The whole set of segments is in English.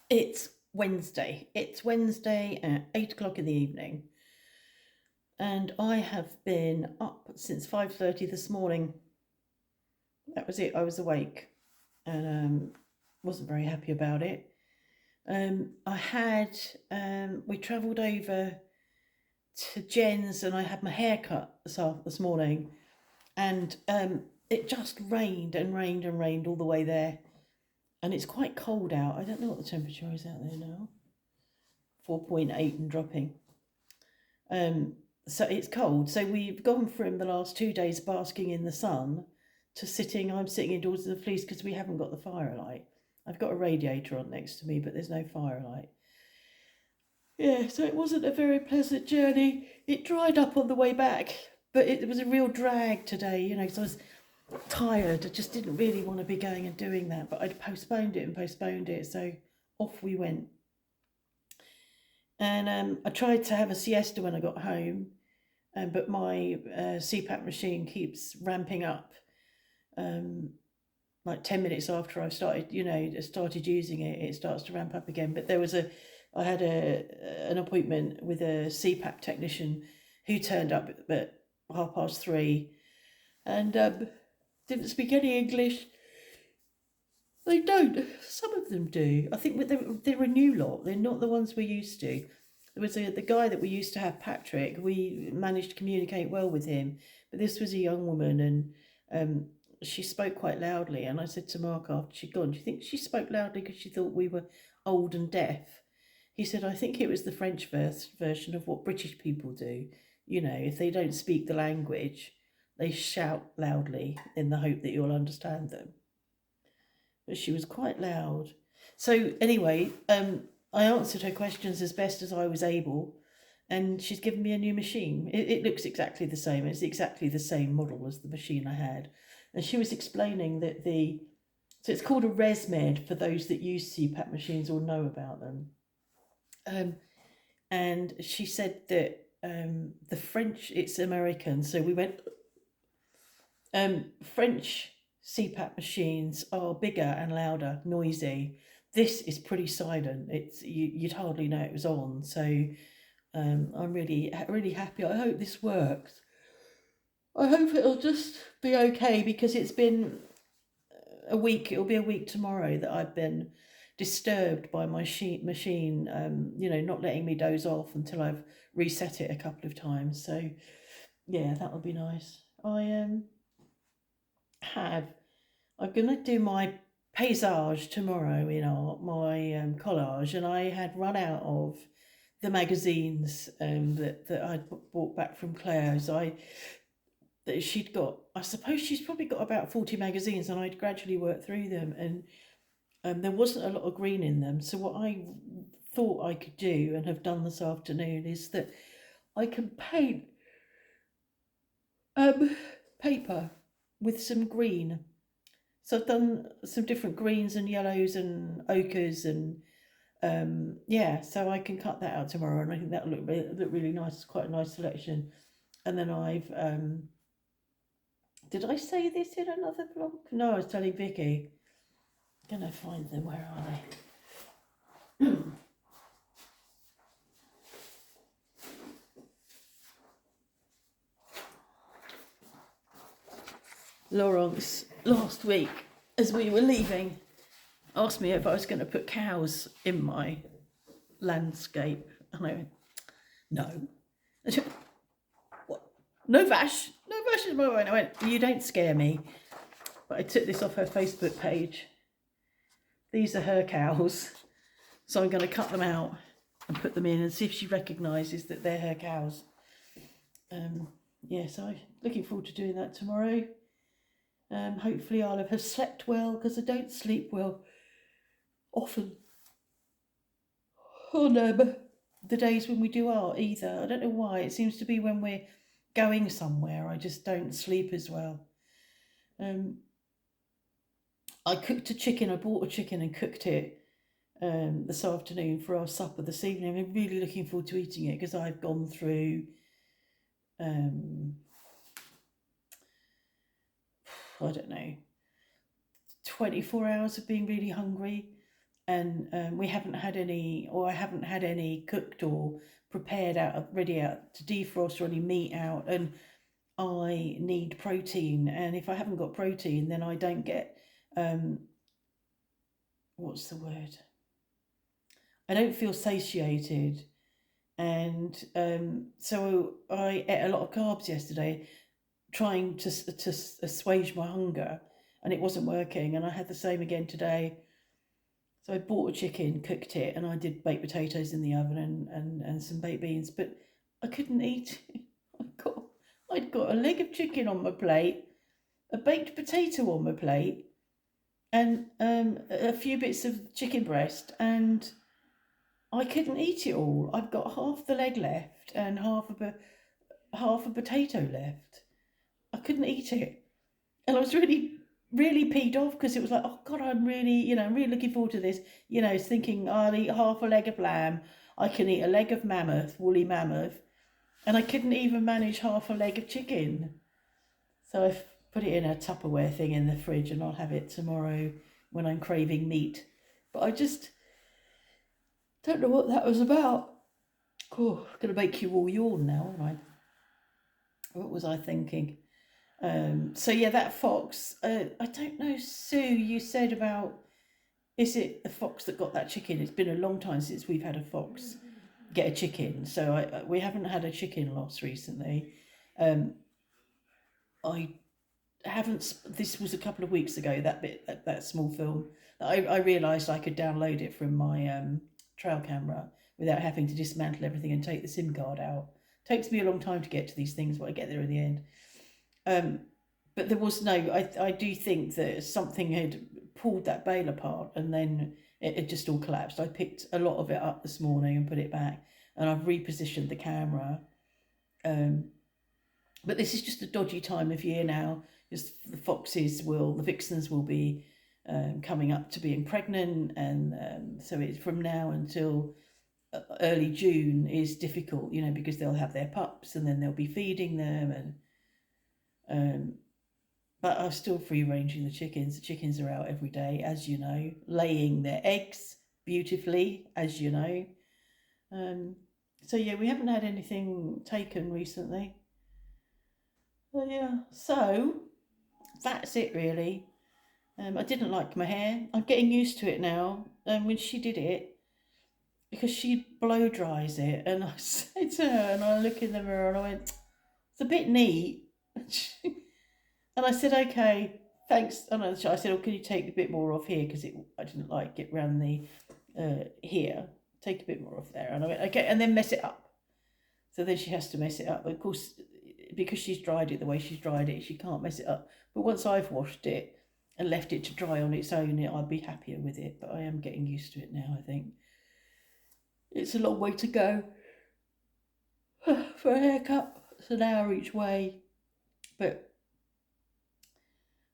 It's Wednesday. It's Wednesday at 8 o'clock in the evening, and I have been up since 5:30 this morning. That was it. I was awake, and wasn't very happy about it. I had we travelled over to Jen's, and I had my hair cut this morning, and it just rained and rained and rained all the way there, and it's quite cold out. I don't know what the temperature is out there now. 4.8 and dropping. Um, so it's cold. So we've gone from the last 2 days basking in the sun to I'm sitting indoors in the fleece because we haven't got the firelight. I've got a radiator on next to me, but there's no firelight. Yeah, so it wasn't a very pleasant journey. It dried up on the way back, but it was a real drag today, because I was tired. I just didn't really want to be going and doing that, but I'd postponed it and postponed it, so off we went. And I tried to have a siesta when I got home, but my CPAP machine keeps ramping up. Like 10 minutes after I've started using it, it starts to ramp up again. But I had an appointment with a CPAP technician who turned up at 3:30 and didn't speak any English. They don't. Some of them do. I think they're a new lot. They're not the ones we're used to. There was the guy that we used to have, Patrick. We managed to communicate well with him, but this was a young woman, and she spoke quite loudly. And I said to Mark after she'd gone, "Do you think she spoke loudly because she thought we were old and deaf?" He said, "I think it was the French version of what British people do. If they don't speak the language, they shout loudly in the hope that you'll understand them." But she was quite loud. So anyway, I answered her questions as best as I was able, and she's given me a new machine. It looks exactly the same. It's exactly the same model as the machine I had. And she was explaining that so it's called a ResMed for those that use CPAP machines or know about them. And she said that the French, it's American, so we went, French CPAP machines are bigger and louder, noisy. This is pretty silent. You'd hardly know it was on. So I'm really, really happy. I hope this works. I hope it'll just be okay, because it's been a week. It'll be a week tomorrow that I've been disturbed by my machine. Not letting me doze off until I've reset it a couple of times. So yeah, that'll be nice. I'm going to do my paysage tomorrow in my collage, and I had run out of the magazines that I'd bought back from Claire's. I suppose she's probably got about 40 magazines, and I'd gradually worked through them, and there wasn't a lot of green in them. So what I thought I could do, and have done this afternoon, is that I can paint paper with some green. So I've done some different greens and yellows and ochres, and so I can cut that out tomorrow, and I think that'll look really nice. It's quite a nice selection. And then I've did I say this in another blog? No, I was telling Vicky. I'm gonna find them. Where are they? Laurence last week, as we were leaving, asked me if I was going to put cows in my landscape, and I went, no. And she went, "What? No vash in my way." And I went, "You don't scare me." But I took this off her Facebook page. These are her cows, so I'm going to cut them out and put them in and see if she recognises that they're her cows. So I'm looking forward to doing that tomorrow. Hopefully I'll have slept well, because I don't sleep well often on the days when we do art either. I don't know why. It seems to be when we're going somewhere, I just don't sleep as well. I cooked a chicken. I bought a chicken and cooked it this afternoon for our supper this evening. I'm really looking forward to eating it, because I've gone through I don't know, 24 hours of being really hungry, and we haven't had any, or I haven't had any cooked or prepared ready out to defrost, or any meat out, and I need protein, and if I haven't got protein, then I don't get what's the word? I don't feel satiated, and so I ate a lot of carbs yesterday, trying to assuage my hunger, and it wasn't working, and I had the same again today. So I bought a chicken, cooked it, and I did baked potatoes in the oven and some baked beans, but I couldn't eat it. I'd got a leg of chicken on my plate, a baked potato on my plate, and a few bits of chicken breast, and I couldn't eat it all. I've got half the leg left and half a potato left. I couldn't eat it, and I was really peed off, because it was like, oh God, I'm really looking forward to this. I was thinking, I'll eat half a leg of lamb. I can eat a leg of woolly mammoth, and I couldn't even manage half a leg of chicken. So I've put it in a Tupperware thing in the fridge, and I'll have it tomorrow when I'm craving meat. But I just don't know what that was about. Oh, I'm going to make you all yawn now, aren't I? What was I thinking? So yeah, that fox. I don't know, Sue. You said about, is it a fox that got that chicken? It's been a long time since we've had a fox get a chicken. So we haven't had a chicken loss recently. I haven't. This was a couple of weeks ago. That small film. I realised I could download it from my trail camera without having to dismantle everything and take the SIM card out. Takes me a long time to get to these things, but I get there in the end. But there was no. I do think that something had pulled that bale apart, and then it just all collapsed. I picked a lot of it up this morning and put it back, and I've repositioned the camera. But this is just a dodgy time of year now. Just the vixens will be coming up to being pregnant, and so it's from now until early June is difficult, because they'll have their pups, and then they'll be feeding them, and but I'm still free ranging the chickens. The chickens are out every day, as you know, laying their eggs beautifully, as you know. So yeah, we haven't had anything taken recently. Yeah, so that's it really. I didn't like my hair. I'm getting used to it now. When she did it, because she blow dries it, and I said to her, and I look in the mirror and I went, it's a bit neat. And I said, okay, thanks. And I said, oh, can you take a bit more off here, because I didn't like it around the here. Take a bit more off there. And I went, okay, and then mess it up. So then she has to mess it up. But of course, because she's dried it the way she's dried it, she can't mess it up. But once I've washed it and left it to dry on its own, I'd be happier with it. But I am getting used to it now, I think. It's a long way to go for a haircut. It's an hour each way. But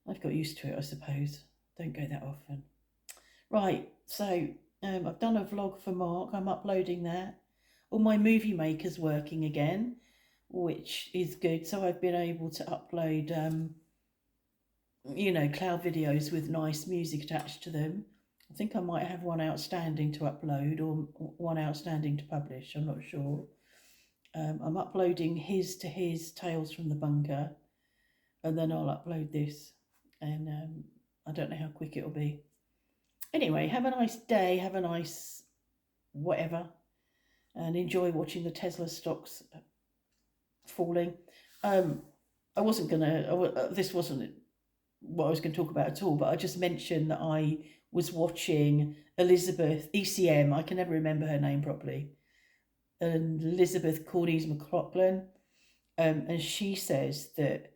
I've got used to it, I suppose. Don't go that often. Right, so I've done a vlog for Mark. I'm uploading that. All my movie maker's working again, which is good. So I've been able to upload, cloud videos with nice music attached to them. I think I might have one outstanding to upload, or one outstanding to publish. I'm not sure. I'm uploading his Tales from the Bunker, and then I'll upload this. And I don't know how quick it'll be. Anyway, have a nice day. Have a nice whatever. And enjoy watching the Tesla stocks falling. I wasn't gonna. This wasn't what I was going to talk about at all. But I just mentioned that I was watching Elizabeth ECM. I can never remember her name properly. And Elizabeth Cornies McLaughlin, and she says that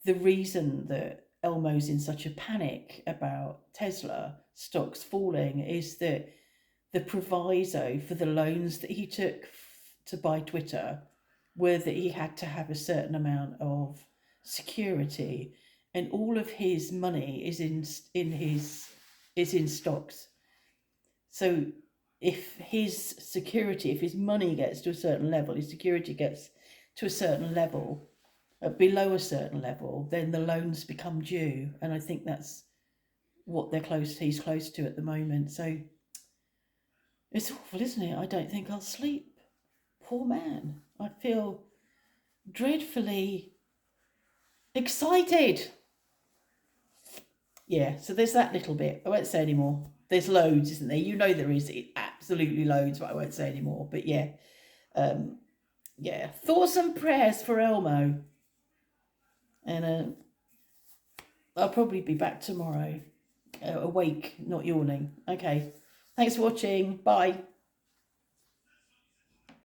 the reason that Elmo's in such a panic about Tesla stocks falling is that the proviso for the loans that he took to buy Twitter were that he had to have a certain amount of security, and all of his money is in stocks. So if his money gets to a certain level, his security gets to a certain level, below a certain level, then the loans become due, and I think that's what he's close to at the moment. So It's awful, isn't it? I don't think I'll sleep. Poor man. I feel dreadfully excited. Yeah, so there's that little bit. I won't say any more. There's loads, isn't there? You know there is absolutely loads, but I won't say any more. But yeah, yeah. Thoughts and prayers for Elmo. And I'll probably be back tomorrow. Awake, not yawning. Okay. Thanks for watching. Bye.